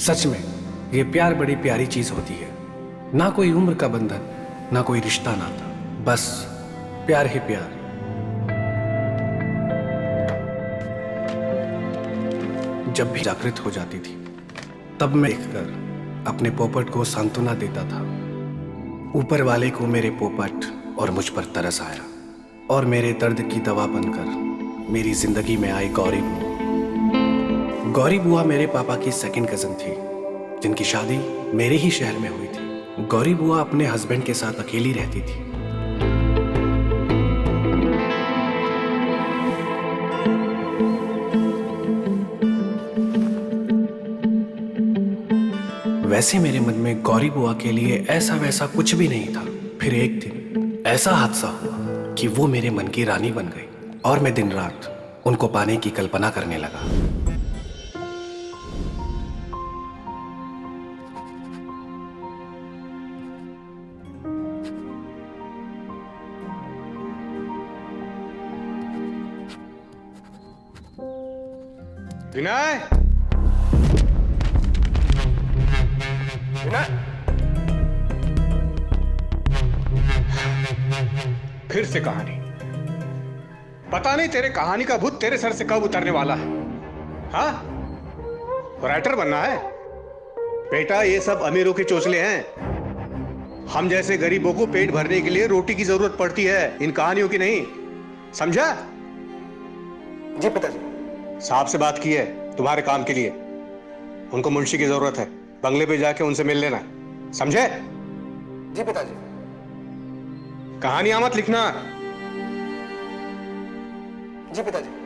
सच में ये प्यार बड़ी प्यारी चीज होती है। ना कोई उम्र का बंधन, ना कोई रिश्ता नाता, बस प्यार ही प्यार। जब भी जागृत हो जाती थी तब मैं देखकर अपने पोपट को सांत्वना देता था। ऊपर वाले को मेरे पोपट और मुझ पर तरस आया और मेरे दर्द की दवा बनकर मेरी जिंदगी में आई गौरी बुआ। गौरी बुआ मेरे पापा की सेकंड कजन थी, जिनकी शादी मेरे ही शहर में हुई थी। गौरी बुआ अपने हस्बैंड के साथ अकेली रहती थी। वैसे मेरे मन में गौरी बुआ के लिए ऐसा वैसा कुछ भी नहीं था। फिर एक दिन ऐसा हादसा हुआ कि वो मेरे मन की रानी बन गई और मैं दिन रात उनको पाने की कल्पना करने लगा। विनय, विनय, फिर से कहानी। पता नहीं तेरे कहानी का भूत तेरे सर से कब उतरने वाला है। हाँ, राइटर बनना है बेटा। ये सब अमीरों के चोचले हैं। हम जैसे गरीबों को पेट भरने के लिए रोटी की जरूरत पड़ती है, इन कहानियों की नहीं। समझा? जी पिताजी। साहब से बात की है तुम्हारे काम के लिए। उनको मुंशी की जरूरत है, बंगले पे जाके उनसे मिल लेना। समझे? जी पिताजी। कहानियां मत लिखना। जी पिताजी।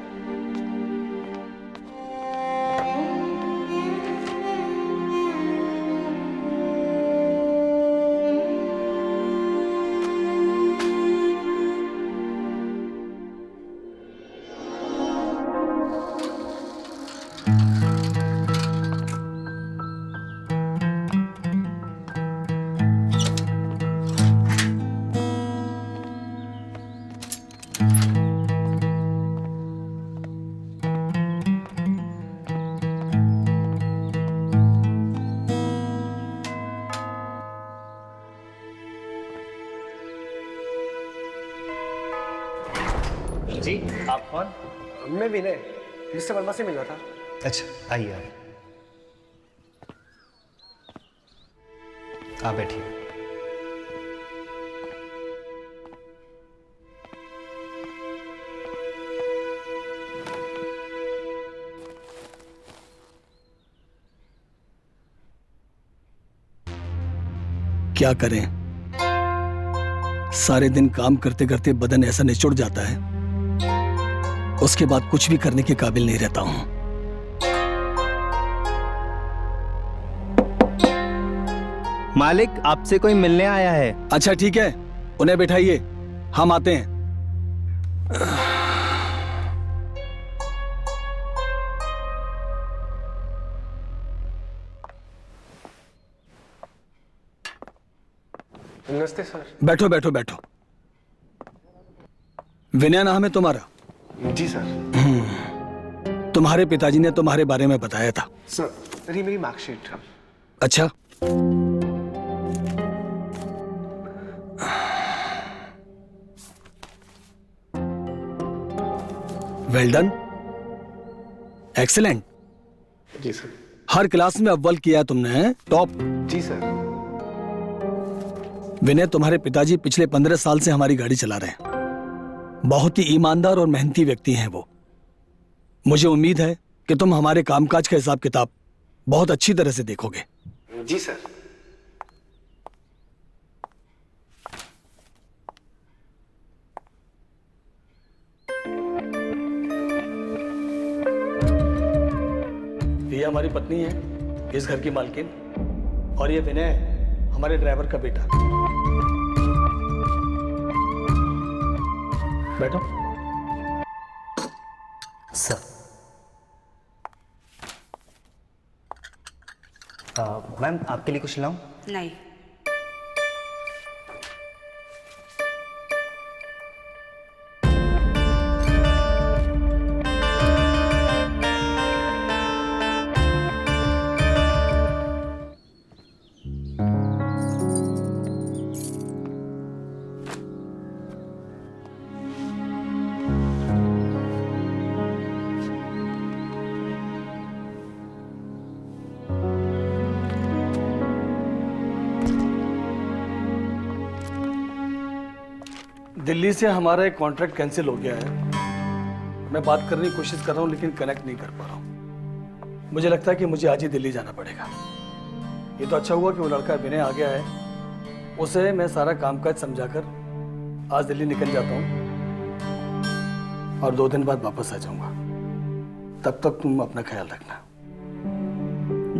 जी, आप कौन? मैं विनय, मिस्टर वर्मा से मिलना था। अच्छा, आइए आइए। आप बैठिए। क्या करें, सारे दिन काम करते करते बदन ऐसा निचुड़ जाता है, उसके बाद कुछ भी करने के काबिल नहीं रहता हूं। मालिक, आपसे कोई मिलने आया है। अच्छा ठीक है, उन्हें बैठाइए, हम आते हैं। नमस्ते सर। बैठो बैठो बैठो। विनय नाम है तुम्हारा? जी सर। तुम्हारे पिताजी ने तुम्हारे बारे में बताया था। सर, ये मेरी मार्कशीट। अच्छा, वेल डन, एक्सीलेंट। जी सर। हर क्लास में अव्वल किया तुमने, टॉप। जी सर। विनय, तुम्हारे पिताजी पिछले 15 साल से हमारी गाड़ी चला रहे हैं। बहुत ही ईमानदार और मेहनती व्यक्ति हैं वो। मुझे उम्मीद है कि तुम हमारे कामकाज का हिसाब किताब बहुत अच्छी तरह से देखोगे। जी सर। ये हमारी पत्नी है, इस घर की मालकिन, और ये विनय हमारे ड्राइवर का बेटा। बैठो। सर, मैम आपके लिए कुछ लाऊं? नहीं। दिल्ली से हमारा एक कॉन्ट्रैक्ट कैंसिल हो गया है। मैं बात करने की कोशिश कर रहा हूँ लेकिन कनेक्ट नहीं कर पा रहा हूँ। मुझे लगता है कि मुझे आज ही दिल्ली जाना पड़ेगा। ये तो अच्छा हुआ कि वो लड़का विनय आ गया है। उसे मैं सारा कामकाज समझाकर आज दिल्ली निकल जाता हूँ और 2 दिन बाद वापस आ जाऊंगा। तब तक तुम अपना ख्याल रखना।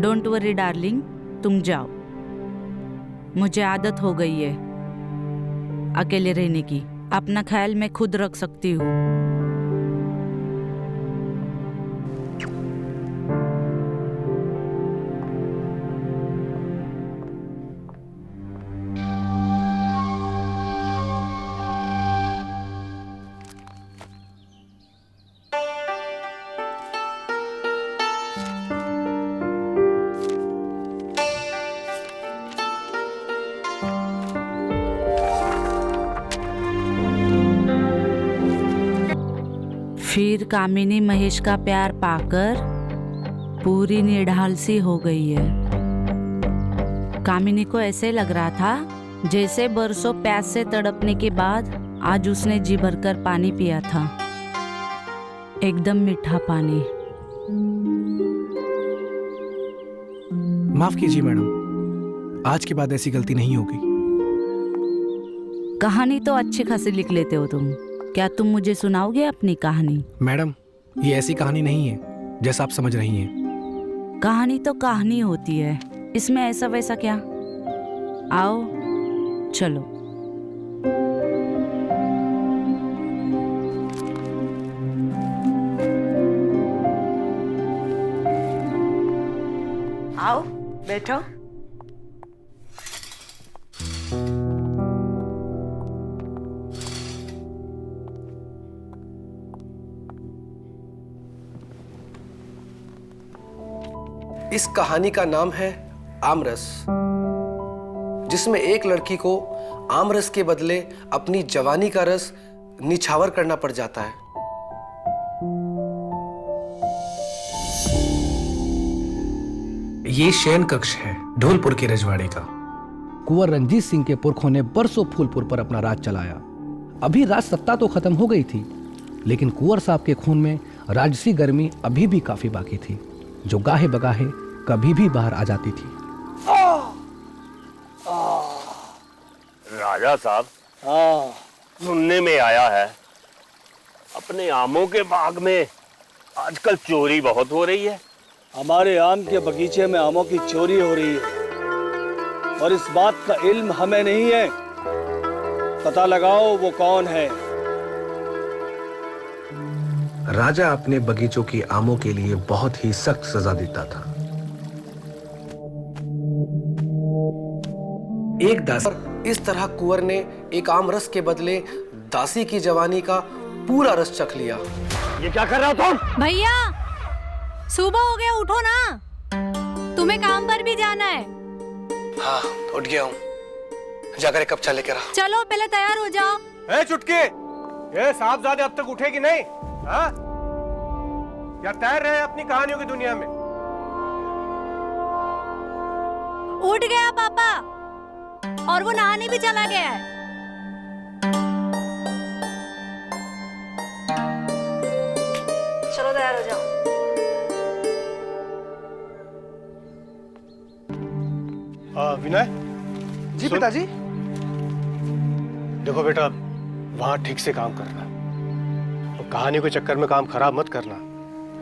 डोंट वरी डार्लिंग, तुम जाओ। मुझे आदत हो गई है अकेले रहने की। अपना ख्याल मैं खुद रख सकती हूँ। फिर कामिनी महेश का प्यार पाकर पूरी निढाल सी हो गई है। कामिनी को ऐसे लग रहा था जैसे बरसों प्यास से तड़पने के बाद आज उसने जी भरकर पानी पिया था, एकदम मीठा पानी। माफ कीजिए मैडम, आज के बाद ऐसी गलती नहीं होगी। कहानी तो अच्छी खासी लिख लेते हो तुम। क्या तुम मुझे सुनाओगे अपनी कहानी? मैडम, ये ऐसी कहानी नहीं है जैसा आप समझ रही हैं। कहानी तो कहानी होती है, इसमें ऐसा वैसा क्या। आओ चलो। आओ बैठो। इस कहानी का नाम है आमरस, जिसमें एक लड़की को आमरस के बदले अपनी जवानी का रस निछावर करना पड़ जाता है। ये शयन कक्ष है ढोलपुर के रजवाड़े का। कुंवर रंजीत सिंह के पुरखों ने बरसों फूलपुर पर अपना राज चलाया। अभी राज सत्ता तो खत्म हो गई थी, लेकिन कुंवर साहब के खून में राजसी गर्मी अभी भी काफी बाकी थी, जो गाहे बगाहे कभी भी बाहर आ जाती थी। राजा साहब, हाँ, सुनने में आया है अपने आमों के बाग में आजकल चोरी बहुत हो रही है। हमारे आम के बगीचे में आमों की चोरी हो रही है और इस बात का इल्म हमें नहीं है। पता लगाओ वो कौन है। राजा अपने बगीचों की आमों के लिए बहुत ही सख्त सजा देता था। एक दासी, इस तरह कुंवर ने एक आम रस के बदले दासी की जवानी का पूरा रस चख लिया। ये क्या कर रहा हो तुम? भैया सुबह हो गया, उठो ना, तुम्हें काम पर भी जाना है। हाँ, उठ गया हूँ। जाकर एक कप चाय लेकर आ। चलो पहले तैयार हो जाओ। ए चुटकी, ये साहबजादे अब तक उठेगी नहीं? हाँ? या तैर रहे हैं अपनी कहानियों की दुनिया में? उठ गया पापा, और वो नहाने भी चला गया है। चलो तैयार हो जाओ। विनय जी पिताजी। देखो बेटा, वहां ठीक से काम करना और कहानी के चक्कर में काम खराब मत करना।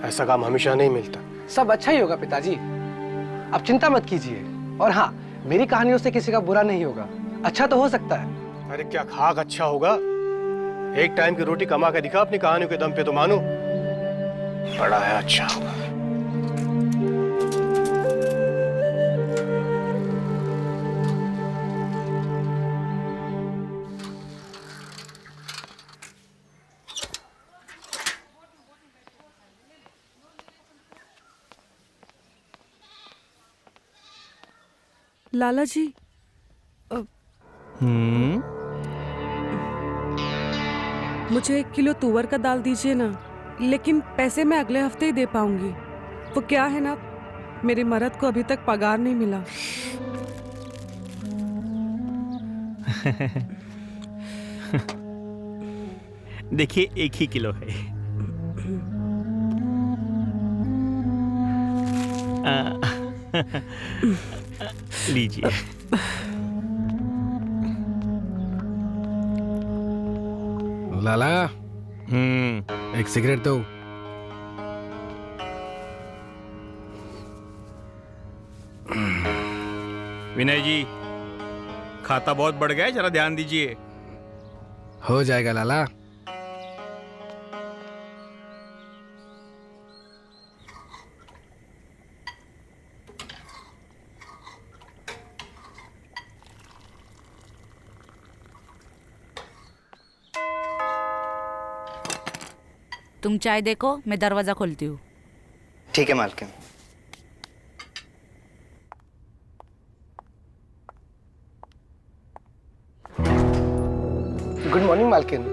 ऐसा काम हमेशा नहीं मिलता। सब अच्छा ही होगा पिताजी, आप चिंता मत कीजिए। और हाँ, मेरी कहानियों से किसी का बुरा नहीं होगा, अच्छा तो हो सकता है। अरे क्या खाक अच्छा होगा? एक टाइम की रोटी कमा के दिखा अपनी कहानियों के दम पे, तो मानो बड़ा है अच्छा होगा। लाला जी, मुझे 1 किलो तुअर का दाल दीजिए ना, लेकिन पैसे मैं अगले हफ्ते ही दे पाऊंगी। वो क्या है ना, मेरे मर्द को अभी तक पगार नहीं मिला। देखिए 1 ही किलो है। लीजिए। लाला, एक सिगरेट दो। विनय जी, खाता बहुत बढ़ गया है, जरा ध्यान दीजिए। हो जाएगा लाला। तुम चाय देखो, मैं दरवाजा खोलती हूँ। ठीक है मालकिन। गुड मॉर्निंग मालकिन।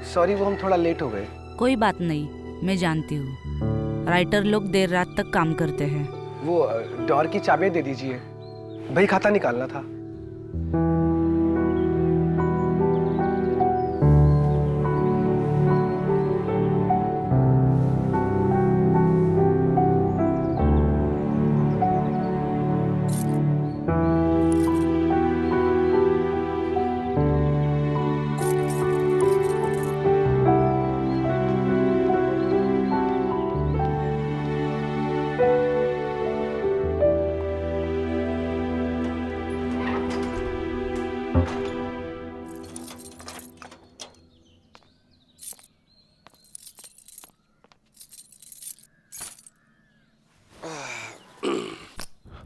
सॉरी, वो हम थोड़ा लेट हो गए। कोई बात नहीं, मैं जानती हूँ राइटर लोग देर रात तक काम करते हैं। वो डोर की चाबियां दे दीजिए, भाई खाता निकालना था।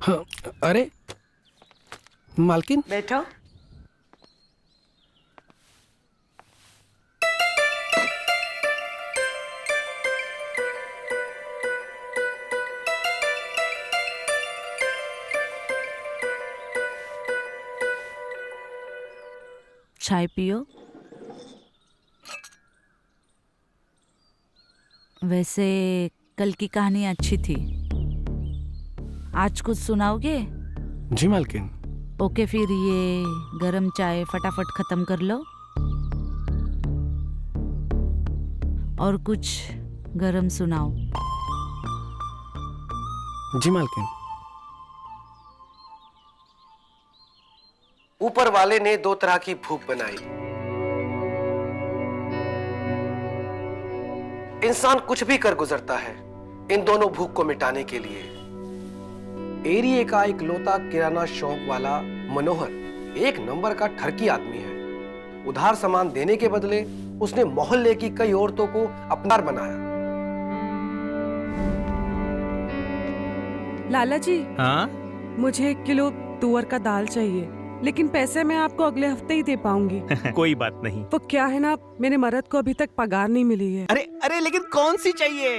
हाँ, अरे मालकिन, बैठो। चाय पियो। वैसे कल की कहानी अच्छी थी, आज कुछ सुनाओगे? जी मालकिन। ओके, फिर ये गरम चाय फटाफट खत्म कर लो और कुछ गरम सुनाओ। जी मालकिन। ऊपर वाले ने 2 तरह की भूख बनाई। इंसान कुछ भी कर गुजरता है इन दोनों भूख को मिटाने के लिए। एरिया का इकलौता किराना शॉप वाला मनोहर एक नंबर का ठरकी आदमी है। उधार सामान देने के बदले उसने मोहल्ले की कई औरतों को अपना बनाया। लाला जी, हाँ, मुझे 1 किलो तुअर का दाल चाहिए, लेकिन पैसे मैं आपको अगले हफ्ते ही दे पाऊंगी। कोई बात नहीं। वो क्या है ना, मेरे मर्द को अभी तक पगार नहीं मिली है। अरे अरे, लेकिन कौन सी चाहिए?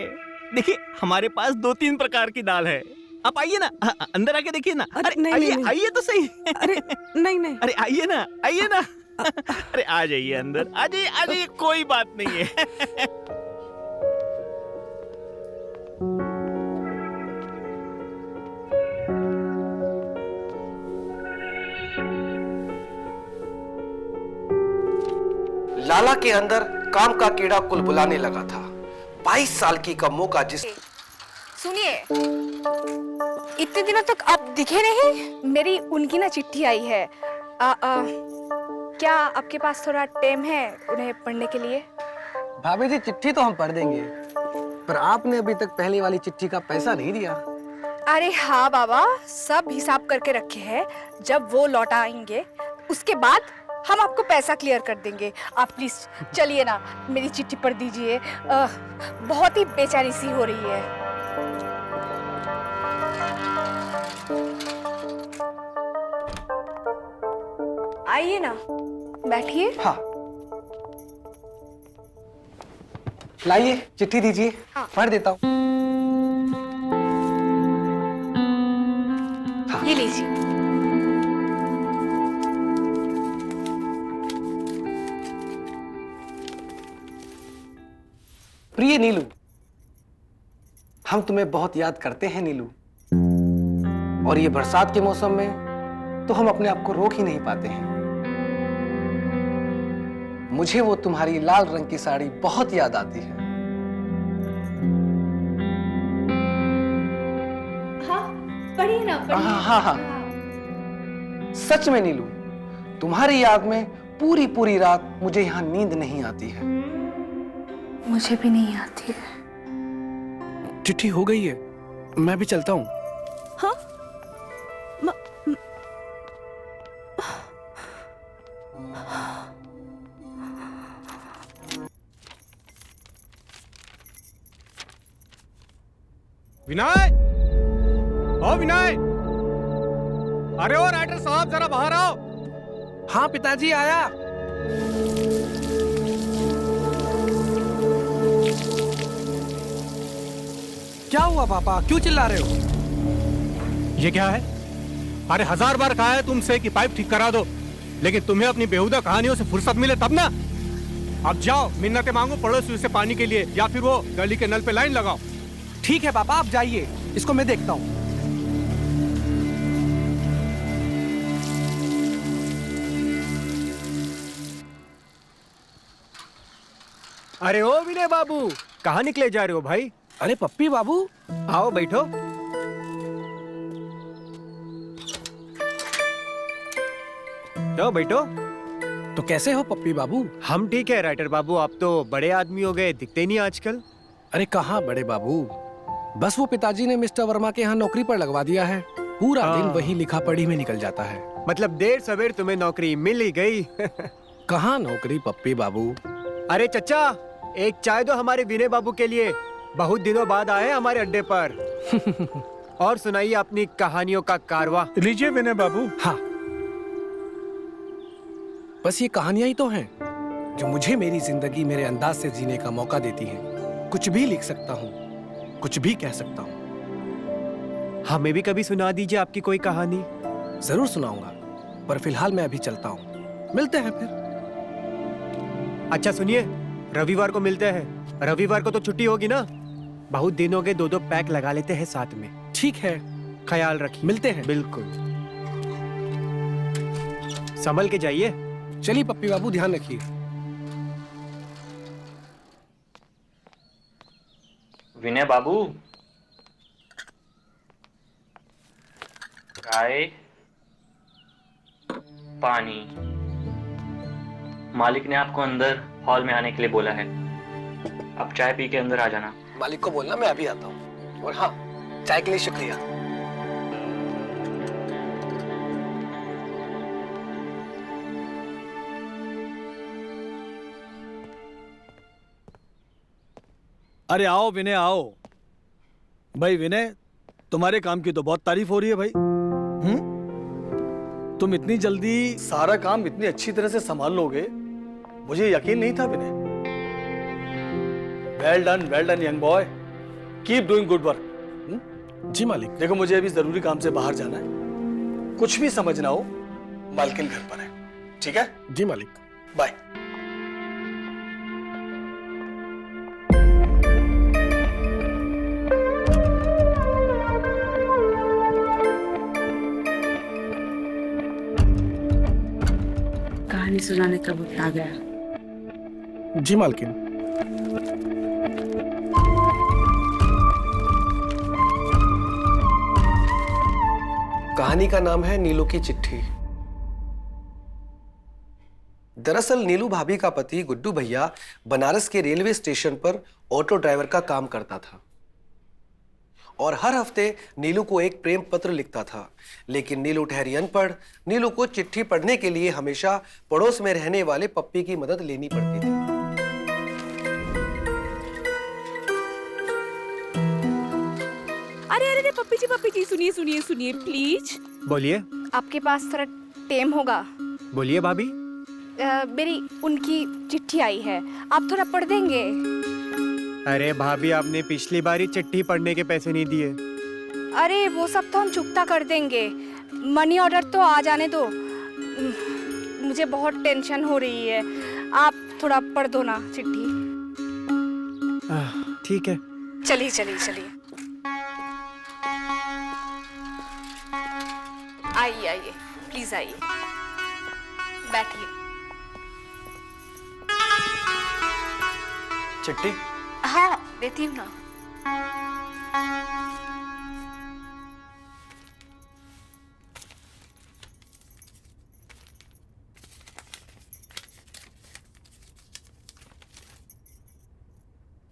देखिए, हमारे पास 2-3 प्रकार की दाल है। आप आइए ना, अंदर आके देखिए ना। अरे अरे नहीं, आइए, नहीं। आइए तो सही। अरे नहीं नहीं। अरे आइए ना, आइए ना। अरे आ जाइए अंदर, आ जाइए, आ जाइए, कोई बात नहीं है। लाला के अंदर काम का कीड़ा कुलबुलाने लगा था। 22 साल की कमों का जिस सुनिए, इतने दिनों तक आप दिखे नहीं। मेरी उनकी ना चिट्ठी आई है। क्या आपके पास थोड़ा टाइम है उन्हें पढ़ने के लिए? भाभी जी, चिट्ठी तो हम पढ़ देंगे, पर आपने अभी तक पहले वाली चिट्ठी का पैसा नहीं दिया। अरे हाँ बाबा, सब हिसाब करके रखे हैं। जब वो लौट आएंगे उसके बाद हम आपको पैसा क्लियर कर देंगे। आप प्लीज चलिए ना, मेरी चिट्ठी पढ़ दीजिए। बहुत ही बेचैनी सी हो रही है। आइए ना, बैठिए। हाँ, लाइए चिट्ठी दीजिए। हाँ। पढ़ देता हूँ। ये लीजिए। प्रिय नीलू, हम तुम्हें बहुत याद करते हैं नीलू, और ये बरसात के मौसम में तो हम अपने आप को रोक ही नहीं पाते हैं। मुझे वो तुम्हारी लाल रंग की साड़ी बहुत याद आती है। हाँ, पढ़िए ना, पढ़िए। हाँ। सच में नीलू, तुम्हारी याद में पूरी पूरी रात मुझे यहाँ नींद नहीं आती है। मुझे भी नहीं आती है। चिट्ठी हो गई है, मैं भी चलता हूँ। हाँ? विनय, ओ विनय, अरे ओ राइटर साहब जरा बाहर आओ। हाँ पिताजी, आया। क्या हुआ पापा, क्यों चिल्ला रहे हो? ये क्या है? अरे 1000 बार कहा है तुमसे कि पाइप ठीक करा दो, लेकिन तुम्हें अपनी बेहुदा कहानियों से फुर्सत मिले तब ना। अब जाओ मिन्नतें मांगो पड़ोसियों से पानी के लिए, या फिर वो गली के नल पे लाइन लगाओ। ठीक है पापा, आप जाइए, इसको मैं देखता हूँ। अरे ओ विनय बाबू, कहाँ निकले जा रहे हो भाई? अरे पप्पी बाबू, आओ बैठो। तो बैठो। तो कैसे हो पप्पी बाबू? हम ठीक है राइटर बाबू, आप तो बड़े आदमी हो गए, दिखते नहीं आजकल। अरे कहाँ बड़े बाबू, बस वो पिताजी ने मिस्टर वर्मा के यहाँ नौकरी पर लगवा दिया है। पूरा दिन वही लिखा पढ़ी में निकल जाता है। मतलब देर सवेर तुम्हें नौकरी मिल ही गई। कहाँ नौकरी पप्पी बाबू? अरे चचा, एक चाय दो हमारे विनय बाबू के लिए, बहुत दिनों बाद आए हमारे अड्डे पर। और सुनाइए अपनी कहानियों का कारवा। लीजिए विनय बाबू। हाँ, बस ये कहानियां ही तो हैं जो मुझे मेरी जिंदगी मेरे अंदाज से जीने का मौका देती हैं। कुछ भी लिख सकता हूँ, कुछ भी कह सकता हूँ। हमें भी कभी सुना दीजिए आपकी कोई कहानी। जरूर सुनाऊंगा, पर फिलहाल मैं अभी चलता हूँ। मिलते हैं फिर। अच्छा सुनिए, रविवार को मिलते हैं। रविवार को तो छुट्टी होगी ना? बहुत दिन हो गए, 2-2 पैक लगा लेते हैं साथ में। ठीक है, ख्याल रखिए। मिलते हैं। बिल्कुल, संभल के जाइए। चलिए पप्पी बाबू, ध्यान रखिए। विनय बाबू, चाय, पानी। मालिक ने आपको अंदर हॉल में आने के लिए बोला है। अब चाय पी के अंदर आ जाना। मालिक को बोलना मैं अभी आता हूँ। और हाँ, चाय के लिए शुक्रिया। अरे आओ विनय, आओ। भाई विनय, तुम्हारे काम की तो बहुत तारीफ हो रही है भाई। तुम इतनी जल्दी सारा काम इतनी अच्छी तरह से संभाल लोगे, मुझे यकीन नहीं था Vinay. Well done young boy, keep doing good work. जी मालिक। देखो मुझे अभी जरूरी काम से बाहर जाना है, कुछ भी समझ ना हो, मालकिन घर पर है। ठीक है? जी मालिक। बाय। कहानी सुनाने का वक्त आ गया। जी मालकिन। कहानी का नाम है नीलू की चिट्ठी। दरअसल नीलू भाभी का पति गुड्डू भैया बनारस के रेलवे स्टेशन पर ऑटो ड्राइवर का काम करता था और हर हफ्ते नीलू को एक प्रेम पत्र लिखता था। लेकिन नीलू ठहरी अनपढ़, नीलू को चिट्ठी पढ़ने के लिए हमेशा पड़ोस में रहने वाले पप्पी की मदद लेनी पड़ती थी। अरे अरे पप्पी जी सुनिए प्लीज। बोलिए। आपके पास थोड़ा टाइम होगा? बोलिए भाभी। मेरी उनकी चिट्ठी आई है, आप थोड़ा पढ़ देंगे? अरे भाभी, आपने पिछली बार ही चिट्ठी पढ़ने के पैसे नहीं दिए। अरे वो सब तो हम चुकता कर देंगे, मनी ऑर्डर तो आ जाने दो। मुझे बहुत टेंशन हो रही है, आप थोड़ा पढ़ दो ना चिट्ठी। ठीक है। चलिए आइए प्लीज आइए, बैठिए। चिट्ठी? हाँ देती हूँ ना।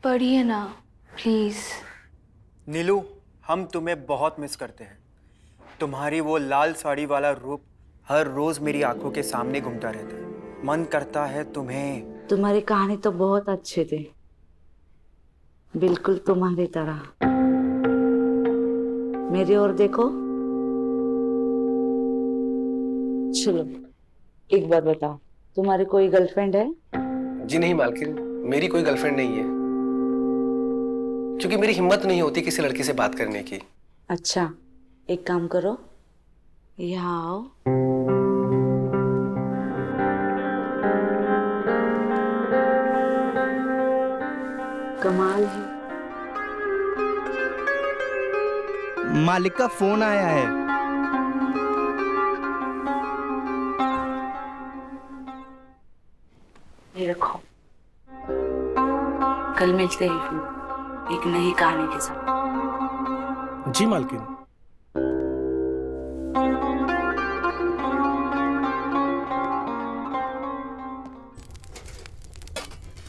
पढ़िए ना प्लीज। नीलू, हम तुम्हें बहुत मिस करते हैं। तुम्हारी वो लाल साड़ी वाला रूप हर रोज मेरी आंखों के सामने घूमता रहता है। मन करता है तुम्हें। तुम्हारी कहानी तो बहुत अच्छी थी, बिल्कुल तुम्हारी तरह। मेरी ओर देखो। चलो एक बात बताओ, तुम्हारी कोई गर्लफ्रेंड है? जी नहीं मालकिन, मेरी कोई गर्लफ्रेंड नहीं है, क्योंकि मेरी हिम्मत नहीं होती किसी लड़की से बात करने की। अच्छा, एक काम करो, यहाँ आओ। कमाल है। मालिक का फोन आया है। ये रखो, कल मिलते हैं फिर एक नई कहानी के साथ। जी मालकिन।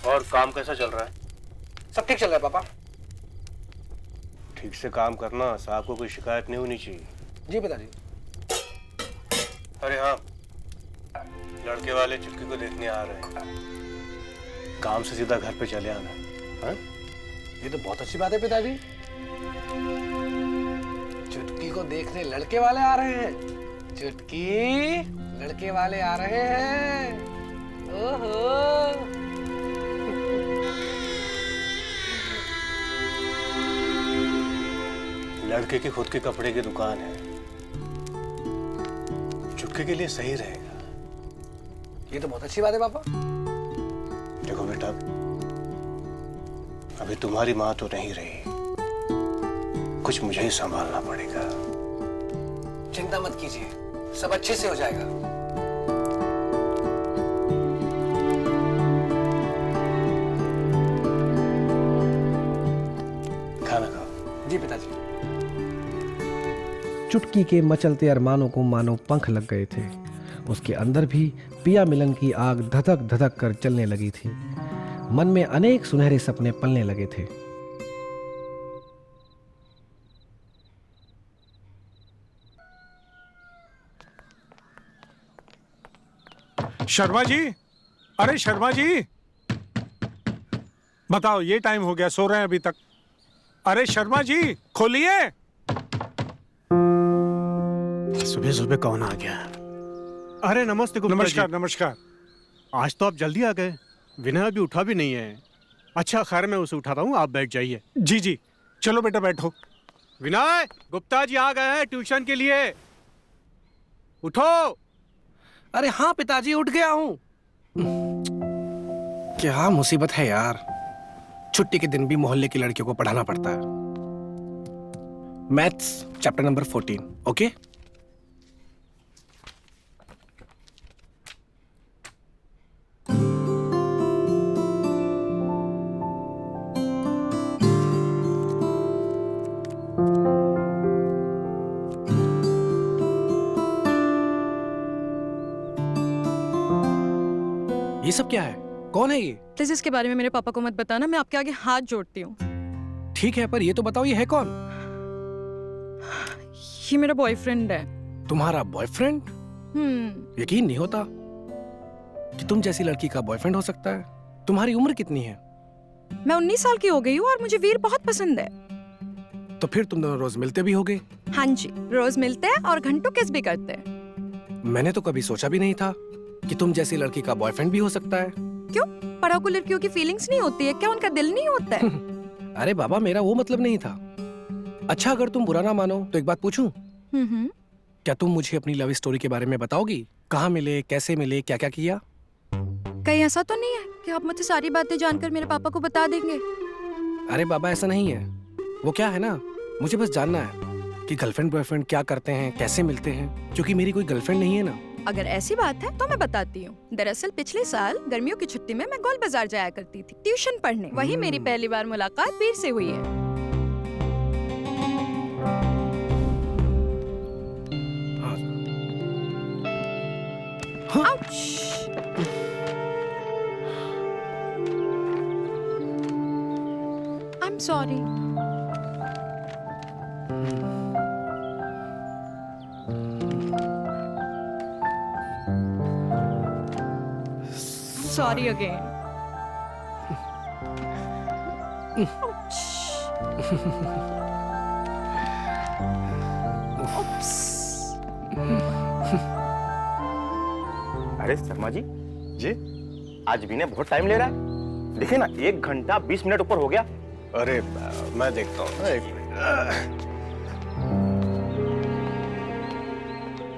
और काम कैसा चल रहा है? सब ठीक चल रहा है पापा। ठीक से काम करना, साहब को कोई शिकायत नहीं होनी चाहिए। जी पिताजी। अरे हाँ, लड़के वाले चुटकी को देखने आ रहे हैं। काम से सीधा घर पे चले आना। हाँ? ये तो बहुत अच्छी बात है पिताजी। चुटकी को देखने लड़के वाले आ रहे हैं। चुटकी, लड़के वाले आ रहे हैं। ओहो। लड़के की खुद के कपड़े की दुकान है, चुटकी के लिए सही रहेगा। ये तो बहुत अच्छी बात है पापा। देखो बेटा, अभी तुम्हारी माँ तो नहीं रही, कुछ मुझे ही संभालना पड़ेगा। चिंता मत कीजिए, सब अच्छे से हो जाएगा। खाना खाओ। जी पिताजी। चुटकी के मचलते अरमानों को मानो पंख लग गए थे। उसके अंदर भी पिया मिलन की आग धधक धधक कर चलने लगी थी। मन में अनेक सुनहरे सपने पलने लगे थे। शर्मा जी, अरे शर्मा जी, बताओ ये टाइम हो गया, सो रहे हैं अभी तक। अरे शर्मा जी खोलिए। सुबह सुबह कौन आ गया? अरे नमस्ते गुप्ता जी। नमस्कार नमस्कार। आज तो आप जल्दी आ गए, विनय अभी उठा भी नहीं है। अच्छा खैर, मैं उसे उठाता हूँ, आप बैठ जाइए। जी जी, चलो बेटा बैठो। विनय, गुप्ता जी आ गए हैं ट्यूशन के लिए, उठो। अरे हाँ पिताजी, उठ गया हूँ। क्या मुसीबत है यार, छुट्टी के दिन भी मोहल्ले की लड़कियों को पढ़ाना पड़ता है। Maths chapter number 14, okay? ये सब क्या है? कौन है ये? प्लीज इसके बारे में मेरे पापा को मत बताना, मैं आपके आगे हाथ जोड़ती हूँ। ठीक है, पर ये तो बताओ ये है कौन? ये मेरा बॉयफ्रेंड है। तुम्हारा बॉयफ्रेंड? यकीन नहीं होता कि तुम जैसी लड़की का बॉयफ्रेंड हो सकता है। तुम्हारी उम्र कितनी है? मैं 19 साल की हो गई हूँ और मुझे वीर बहुत पसंद है। तो फिर तुम दोनों रोज मिलते भी होगे? हाँ जी, रोज मिलते हैं और घंटों किस भी करते हैं। मैंने तो कभी सोचा भी नहीं था कि तुम जैसी लड़की का बॉयफ्रेंड भी हो सकता है। क्यों? पढ़ाकू लड़कियों की फीलिंग्स नहीं होती है क्या? उनका दिल नहीं होता है? अरे बाबा, मेरा वो मतलब नहीं था। अच्छा, अगर तुम बुरा ना मानो तो एक बात पूछूं? क्या तुम मुझे अपनी लव स्टोरी के बारे में बताओगी? कहाँ मिले, कैसे मिले, क्या क्या किया? कहीं ऐसा तो नहीं है कि आप मुझे सारी बातें जानकर मेरे पापा को बता देंगे? अरे बाबा, ऐसा नहीं है। वो क्या है ना, मुझे बस जानना है कि गर्लफ्रेंड बॉयफ्रेंड क्या करते हैं, कैसे मिलते हैं, क्योंकि मेरी कोई गर्लफ्रेंड नहीं है ना। अगर ऐसी बात है तो मैं बताती हूँ। दरअसल पिछले साल गर्मियों की छुट्टी में मैं गोल बाजार जाया करती थी ट्यूशन पढ़ने। वही मेरी पहली बार मुलाकात वीर से हुई है। I'm sorry. Sorry again. अरे शर्मा जी आज भी ने बहुत टाइम ले रहा है। देखिए ना 1 घंटा 20 मिनट ऊपर हो गया। अरे मैं देखता हूँ, एक मिनट।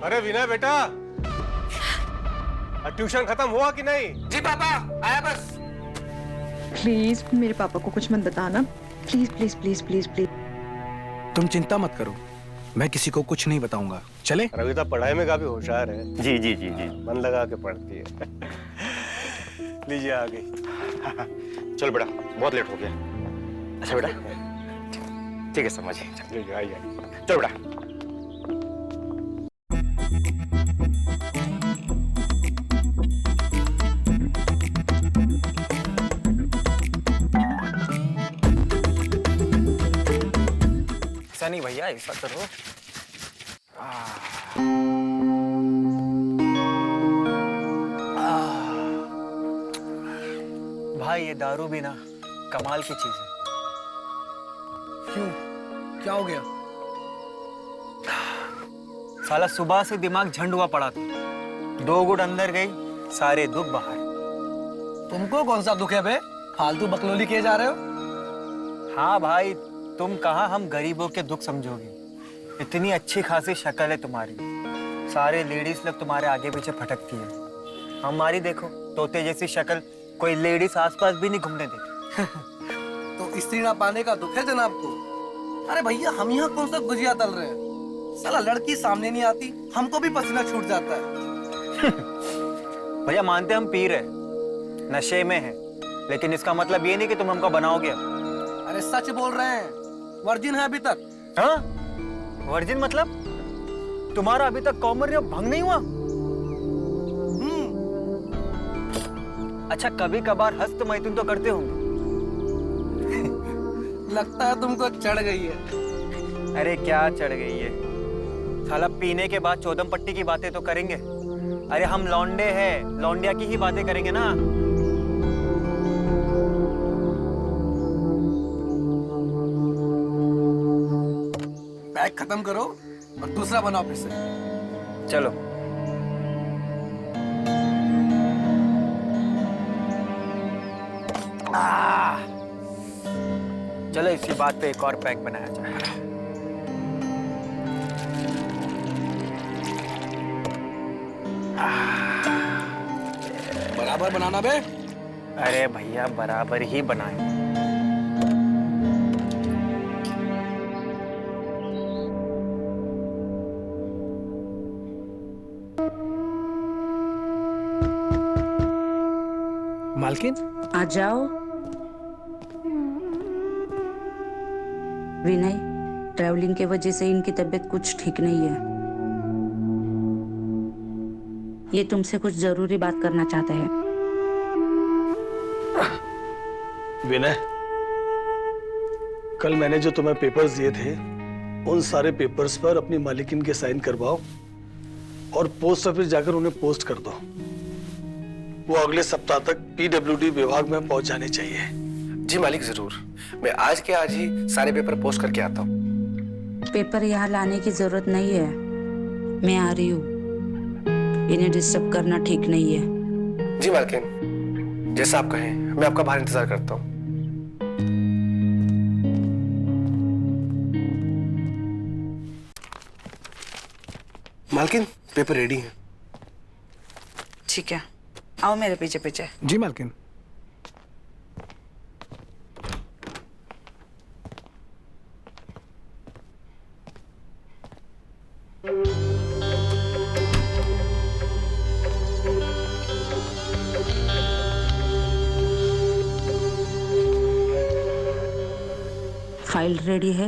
अरे विनय बेटा, ट्यूशन खत्म हुआ कि नहीं? जी पापा, आया बस। प्लीज मेरे पापा को कुछ मत बताना। Please please please please please. तुम चिंता मत करो, मैं किसी को कुछ नहीं बताऊंगा। चले? रविता पढ़ाई में काफी होशियार है। जी जी जी जी, मन लगा के पढ़ती है। लीजिए आ गई। चल बेटा, बहुत लेट हो गया। अच्छा बेटा, ठीक है शर्मा जी, आइए। चल बेटा। ऐसा नहीं भैया, ऐसा करो। भाई ये दारू भी ना कमाल की चीज है। क्यों, क्या हो गया? साला सुबह से दिमाग झंड हुआ पड़ा था। 2 गुट अंदर गई, सारे दुख बाहर। तुमको कौन सा दुख है बे? फालतू बकलोली किए जा रहे हो? हाँ भाई, तुम कहाँ हम गरीबों के दुख समझोगे। इतनी अच्छी खासी शक्ल है तुम्हारी, सारे लेडीज लोग तुम्हारे आगे पीछे भटकती है। हमारी देखो, तोते जैसी शक्ल कोई लेडीज आसपास भी नहीं घूमने देती। तो स्त्री ना पाने का दुख है जनाब को? अरे भैया, हम यहाँ कौन सा गुजिया तल रहे हैं? साला लड़की सामने नहीं आती, हमको भी पसीना छूट जाता है। भैया मानते हम पी रहे, नशे में है, लेकिन इसका मतलब ये नहीं कि तुम हमको बनाओगे। अरे सच बोल रहे हैं, वर्जिन है अभी तक। हाँ? वर्जिन मतलब तुम्हारा अभी तक कौमर्य भंग नहीं हुआ? अच्छा, कभी कभार हस्त मैथुन तो करते होंगे। लगता है तुमको चढ़ गई है। अरे क्या चढ़ गई है, साला पीने के बाद चौदम पट्टी की बातें तो करेंगे। अरे हम लौंडे हैं, लौंडिया की ही बातें करेंगे ना। पैक खत्म करो और दूसरा बनाओ फिर से। चलो चलो, इसी बात पे एक और पैक बनाया जाए। बराबर बनाना बे। अरे भैया बराबर ही बनाए। मालकिन, आ जाओ। विनय, ट्रैवलिंग की वजह से इनकी तबीयत कुछ ठीक नहीं है। ये तुमसे कुछ जरूरी बात करना चाहते हैं। विनय, कल मैंने जो तुम्हें पेपर्स दिए थे, उन सारे पेपर्स पर अपनी मालिकिन के साइन करवाओ और पोस्ट ऑफिस जाकर उन्हें पोस्ट कर दो। वो अगले सप्ताह तक पीडब्ल्यूडी विभाग में पहुंच जाने चाहिए। जी मालिक, जरूर। मैं आज के आज ही सारे पेपर पोस्ट करके आता हूँ। पेपर यहाँ लाने की जरूरत नहीं है, मैं आ रही हूँ। इन्हें डिस्टर्ब करना ठीक नहीं है। जी मालकिन, जैसा आप कहें, मैं आपका बाहर इंतजार करता हूँ। मालकिन, पेपर रेडी है। ठीक है, आओ मेरे पीछे पीछे। जी मालकिन। फाइल रेडी है?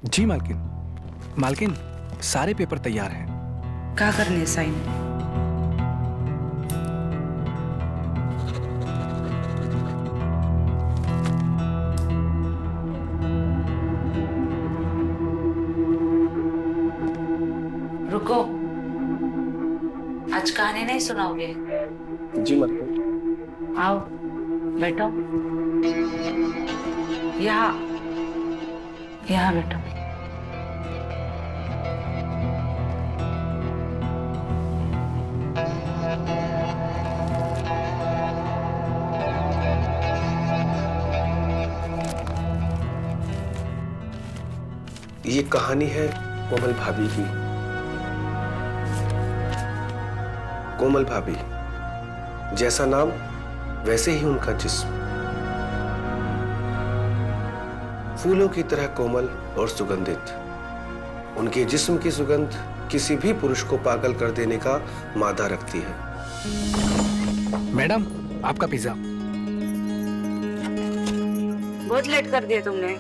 जी मालकिन। मालकिन, सारे पेपर तैयार हैं। क्या करने साइन? रुको, आज कहानी नहीं सुनाओगे? जी मालकिन। आओ बैठो। यहाँ यहाँ बैठो। ये कहानी है कोमल भाभी की। कोमल भाभी, जैसा नाम वैसे ही उनका जिस्म। फूलों की तरह कोमल और सुगंधित। उनके जिस्म की सुगंध किसी भी पुरुष को पागल कर देने का मादा रखती है। मैडम, आपका पिज्जा। बहुत लेट कर दिया तुमने।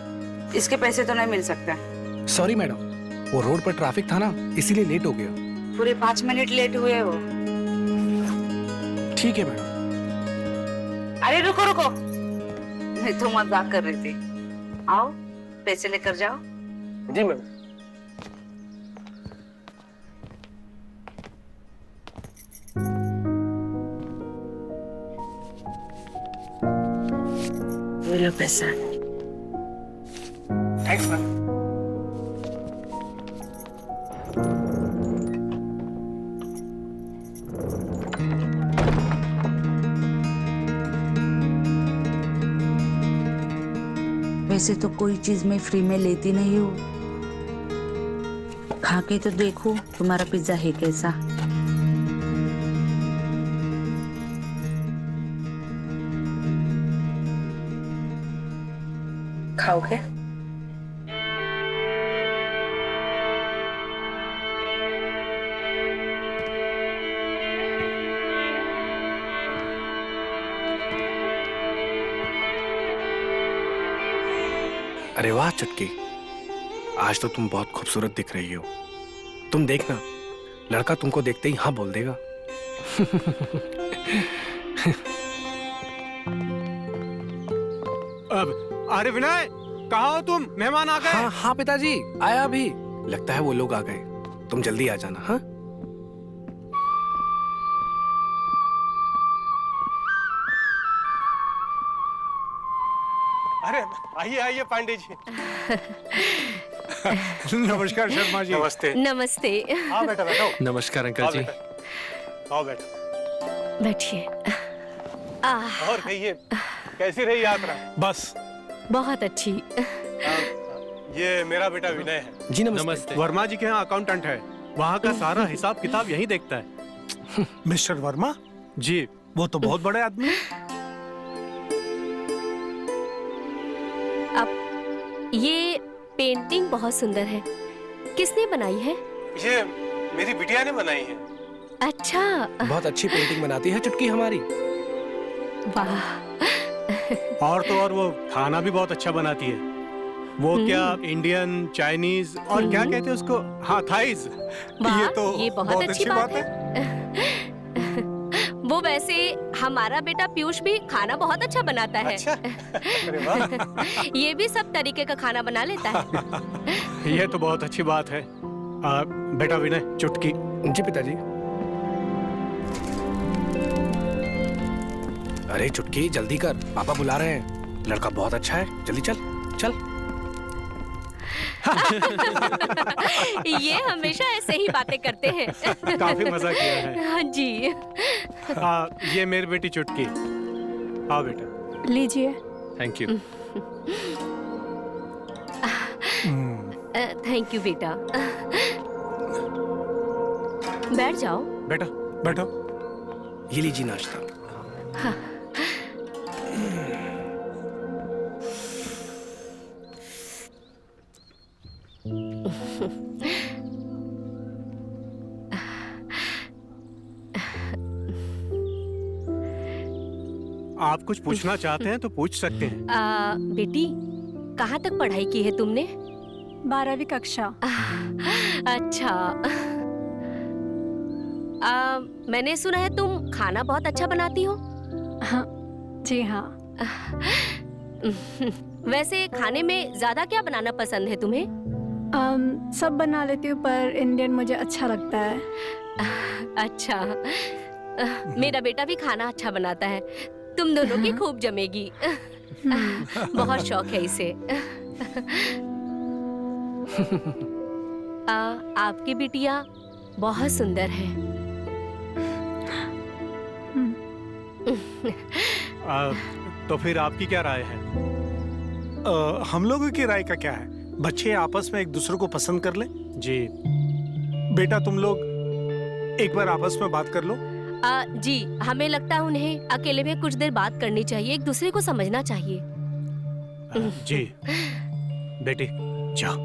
इसके पैसे तो नहीं मिल सकता। सॉरी मैडम, वो रोड पर ट्रैफिक था ना, इसीलिए लेट हो गया। पूरे 5 मिनट लेट हुए हो। ठीक है मैडम। अरे रुको रुको, मैं तो मजाक कर रही थी। आओ पैसे लेकर जाओ। जी मैम। ये लो पैसा। Thanks ma'am. वैसे तो कोई चीज मैं फ्री में लेती नहीं हूँ। खा के तो देखो तुम्हारा पिज्जा है कैसा। खाओगे? अरे वाह चुटकी, आज तो तुम बहुत खूबसूरत दिख रही हो। तुम देखना, लड़का तुमको देखते ही हाँ बोल देगा। अब अरे विनय, कहाँ हो तुम? मेहमान आ गए। हाँ हाँ पिताजी, आया अभी। लगता है वो लोग आ गए। तुम जल्दी आ जाना। हाँ अरे आइए आइए पांडे जी। नमस्कार शर्मा जी। नमस्ते। नमस्ते। हाँ बेटा बैठो। नमस्कार अंकल जी। आओ बेटा। बैठिए। और कहिए, कैसी रही यात्रा? बस बहुत अच्छी। ये मेरा बेटा विनय है। जी नमस्ते। वर्मा जी के यहाँ अकाउंटेंट है। वहाँ का सारा हिसाब किताब यही देखता है। मिस्टर वर्मा जी। वो तो बहुत बड़े आदमी हैं। ये पेंटिंग बहुत सुंदर है। किसने बनाई है? ये मेरी बिटिया ने बनाई है। अच्छा। बहुत अच्छी पेंटिंग बनाती है चुटकी हमारी। वाह। और तो और वो खाना भी बहुत अच्छा बनाती है। वो क्या इंडियन, चाइनीज और क्या कहते हैं उसको, हाँ थाईज। वाह, ये तो ये बहुत अच्छी बात है। वो वैसे हमारा बेटा पीयूष भी खाना बहुत अच्छा बनाता है। अच्छा? अरे वाह। ये भी सब तरीके का खाना बना लेता है। ये तो बहुत अच्छी बात है। बेटा विनय, चुटकी। जी पिताजी। अरे चुटकी जल्दी कर, पापा बुला रहे हैं। लड़का बहुत अच्छा है, जल्दी चल चल। ये हमेशा ऐसे ही बातें करते हैं। काफी मजा किया है। हाँ जी। ये मेरी बेटी चुटकी। आओ बेटा। लीजिए। Thank you. थैंक यू बेटा। बैठ जाओ। बेटा बैठो। ये लीजिए नाश्ता। हाँ। आप कुछ पूछना चाहते हैं तो पूछ सकते हैं। बेटी, कहाँ तक पढ़ाई की है तुमने? 12वीं कक्षा। अच्छा। मैंने सुना है तुम खाना बहुत अच्छा बनाती हो। हाँ जी हाँ। वैसे खाने में ज्यादा क्या बनाना पसंद है तुम्हें? सब बना लेती हूँ पर इंडियन मुझे अच्छा लगता है। अच्छा। मेरा बेटा भी खाना अच्छा बनाता है। तुम दोनों की खूब जमेगी। बहुत शौक है इसे। आपकी बिटिया बहुत सुंदर है। तो फिर आपकी क्या राय है? हम लोगों की राय का क्या है? बच्चे आपस में एक दूसरे को पसंद कर लें। जी बेटा, तुम लोग एक बार आपस में बात कर लो। जी हमें लगता है उन्हें अकेले में कुछ देर बात करनी चाहिए, एक दूसरे को समझना चाहिए। जी बेटी जाओ।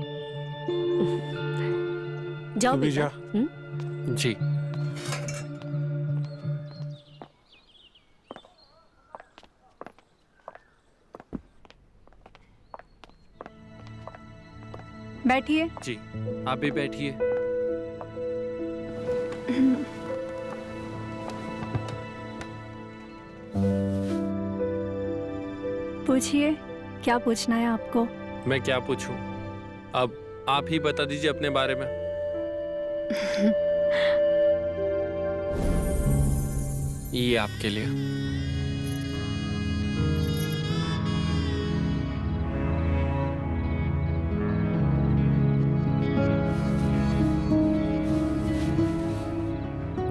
जाओ तू भी बेटा। जा। जी। बैठिए। जी आप भी बैठिए। पूछिए, क्या पूछना है आपको? मैं क्या पूछूं? अब आप ही बता दीजिए अपने बारे में। ये आपके लिए।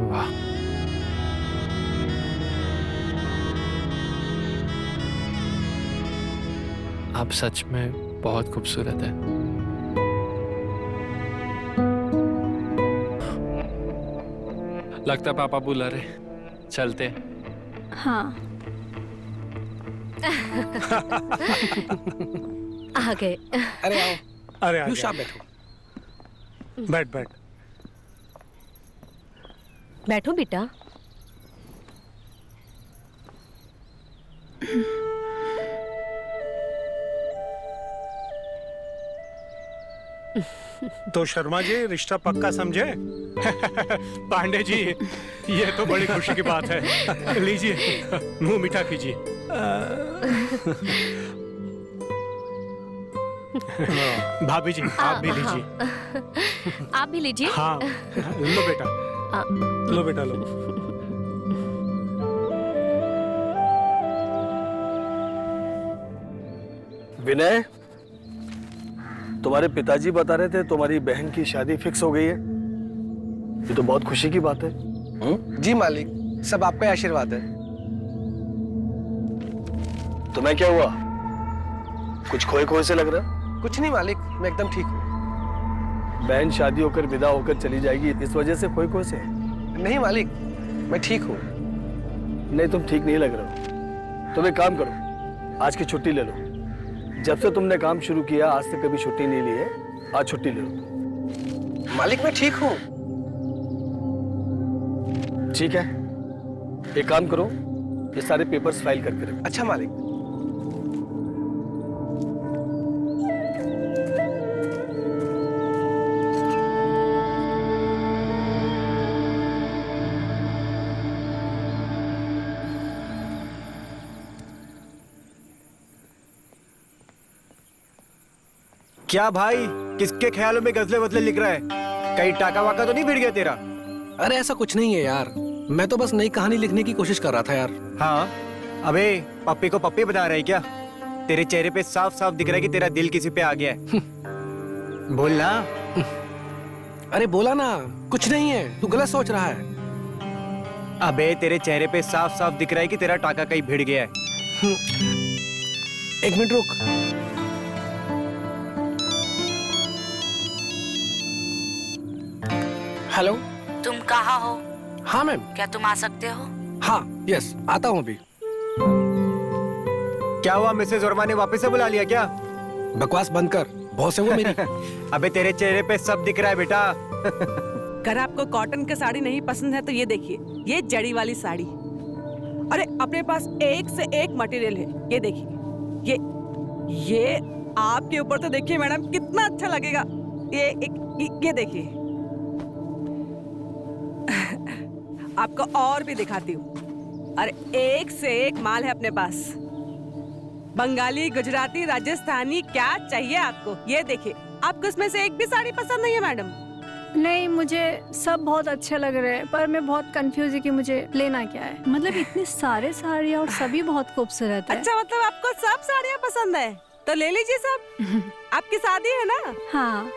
वाह, आप सच में बहुत खूबसूरत है। लगता है पापा बुला रहे, चलते हैं। हाँ। आ गए। अरे आओ। अरे आ यूशा जाओ। बैठो। बैठ बैठ। बैठो बेटा। तो शर्मा जी रिश्ता पक्का समझे? पांडे जी ये तो बड़ी खुशी की बात है। लीजिए मुंह मीठा कीजिए। भाभी जी आप भी लीजिए। आप भी लीजिए। हाँ लो बेटा, लो बेटा लो। विनय, तुम्हारे पिताजी बता रहे थे तुम्हारी बहन की शादी फिक्स हो गई है। ये तो बहुत खुशी की बात है। जी मालिक, सब आपका आशीर्वाद है। तुम्हें क्या हुआ? कुछ खोए खोए से लग रहा? कुछ नहीं मालिक, मैं एकदम ठीक हूँ। बहन शादी होकर विदा होकर चली जाएगी, इस वजह से खोए खोए से? नहीं मालिक, मैं ठीक हूँ। नहीं, तुम ठीक नहीं लग रहे हो। तुम एक काम करो, आज की छुट्टी ले लो। जब से तुमने काम शुरू किया आज तक कभी छुट्टी नहीं ली है, आज छुट्टी ले लो। मालिक मैं ठीक हूँ। ठीक है, एक काम करो, ये सारे पेपर्स फाइल करके रखो। अच्छा मालिक। क्या भाई, किसके ख्यालों में गजले वजले लिख रहा है? कहीं टाका वाका तो नहीं भिड़ गया तेरा? अरे ऐसा कुछ नहीं है यार, मैं तो बस नई कहानी लिखने की कोशिश कर रहा था यार। हाँ, अबे पप्पी को पप्पी बता रहा है क्या? तेरे चेहरे पे साफ साफ दिख रहा है कि तेरा दिल किसी पे आ गया है। बोल ना। अरे बोला ना, कुछ नहीं है, तू गलत सोच रहा है। अबे तेरे चेहरे पे साफ साफ दिख रहा है कि तेरा टाका कहीं भिड़ गया है। एक मिनट रुक। हेलो। तुम कहाँ हो? हाँ मैम। क्या तुम आ सकते हो? हाँ यस, आता हूँ अभी। क्या हुआ, मिसेज वर्मा ने वापस से बुला लिया क्या? बकवास बंद कर, बॉस है वो मेरी। अबे तेरे चेहरे पे सब दिख रहा है बेटा। अगर आपको कॉटन की साड़ी नहीं पसंद है तो ये देखिए, ये जड़ी वाली साड़ी। अरे अपने पास एक से एक मटेरियल है, ये देखिए, ये आपके ऊपर तो देखिए मैडम कितना अच्छा लगेगा। ये देखिए। आपको और भी दिखाती हूँ। अरे एक से एक माल है अपने पास। बंगाली, गुजराती, राजस्थानी, क्या चाहिए आपको? ये देखिए। आपको इसमें से एक भी साड़ी पसंद नहीं है मैडम? नहीं, मुझे सब बहुत अच्छे लग रहे हैं, पर मैं बहुत कंफ्यूज है कि मुझे लेना क्या है। मतलब इतने सारे साड़ियाँ और सभी बहुत खूबसूरत है। अच्छा, मतलब आपको सब साड़ियाँ पसंद है? तो ले लीजिए सब। आपकी शादी है ना? हाँ।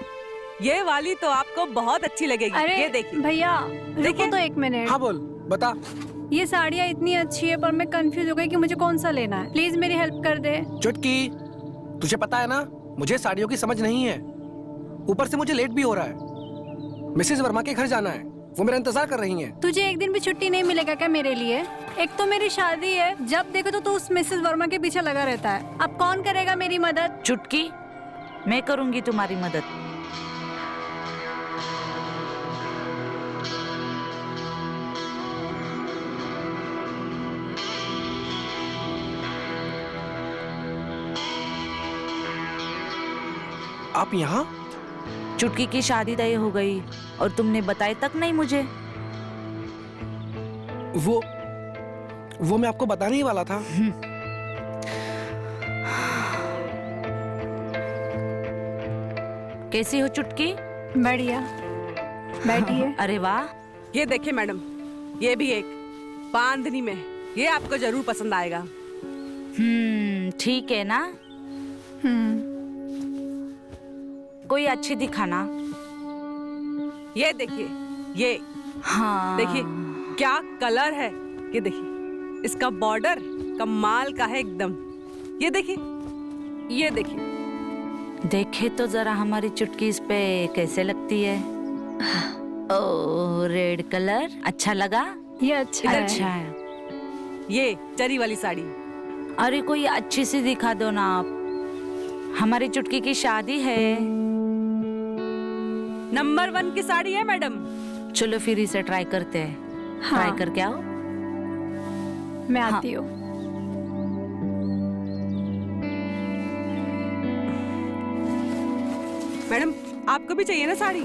ये वाली तो आपको बहुत अच्छी लगेगी। अरे ये देखिए भैया, देखो तो 1 मिनट। हाँ बोल, बता। ये साड़ियाँ इतनी अच्छी है, पर मैं कंफ्यूज हो गई कि मुझे कौन सा लेना है। प्लीज मेरी हेल्प कर दे। चुटकी, तुझे पता है ना, मुझे साड़ियों की समझ नहीं है। ऊपर से मुझे लेट भी हो रहा है। मिसेस वर्मा के घर जाना है, वो मेरा इंतजार कर रही हैं। तुझे एक दिन भी छुट्टी नहीं मिलेगा क्या मेरे लिए? एक तो मेरी शादी है, जब देखो तो तू उस मिसेस वर्मा के पीछे लगा रहता है। अब कौन करेगा मेरी मदद? चुटकी, मैं करूंगी तुम्हारी मदद। आप यहाँ? चुटकी की शादी तय हो गई और तुमने बताया तक नहीं मुझे। वो मैं आपको बताने ही वाला था। कैसी हो चुटकी? बढ़िया, बैठिए। अरे वाह। ये देखिए मैडम, ये भी एक बांधनी में, ये आपको जरूर पसंद आएगा। ठीक है ना? कोई अच्छी दिखाना। ये देखिए, ये हाँ। देखिए क्या कलर है। ये देखिए, इसका बॉर्डर कमाल का है एकदम। ये देखिए, ये देखिए। देखे तो जरा हमारी चुटकी इस पे कैसे लगती है। ओ, रेड कलर अच्छा लगा? ये अच्छा है। अच्छा है। ये चरी वाली साड़ी। अरे कोई अच्छी सी दिखा दो ना आप, हमारी चुटकी की शादी है। नंबर 1 की साड़ी है मैडम। चलो फिर इसे ट्राई करते हैं। हाँ। ट्राई करके आओ। मैं आती हूँ। मैडम, आपको भी चाहिए ना साड़ी?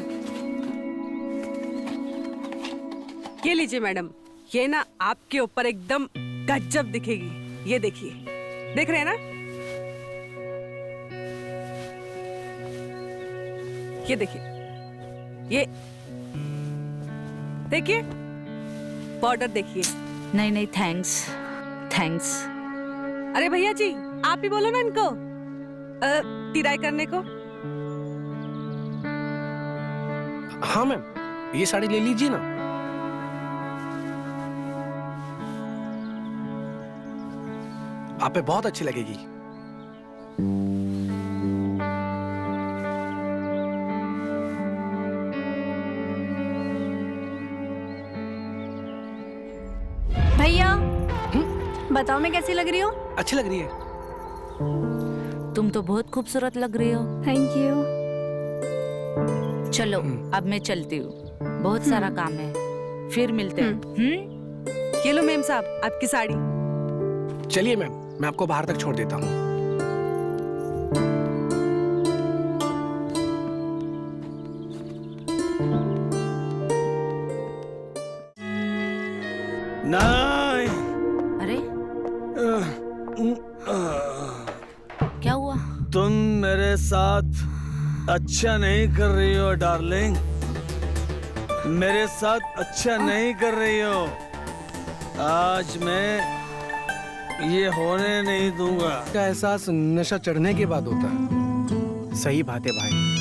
ये लीजिए मैडम, ये ना आपके ऊपर एकदम गजब दिखेगी। ये देखिए, देख रहे हैं ना? ये देखिए, ये देखिए, बॉर्डर देखिए। नहीं थैंक्स, थैंक्स। अरे भैया जी, आप ही बोलो ना इनको तिराई करने को। हाँ मैम, ये साड़ी ले लीजिए ना। आप पे बहुत अच्छी लगेगी। भैया, बताओ मैं कैसी लग रही हूँ? अच्छी लग रही है। तुम तो बहुत खूबसूरत लग रही हो। Thank you. चलो अब मैं चलती हूँ, बहुत सारा काम है, फिर मिलते हैं। ये लो मेम साहब, आपकी साड़ी। चलिए मैम, मैं आपको बाहर तक छोड़ देता हूँ। नहीं। अरे क्या हुआ? तुम मेरे साथ अच्छा नहीं कर रही हो डार्लिंग, मेरे साथ अच्छा नहीं कर रही हो। आज मैं ये होने नहीं दूंगा। का एहसास नशा चढ़ने के बाद होता है। सही बात है भाई।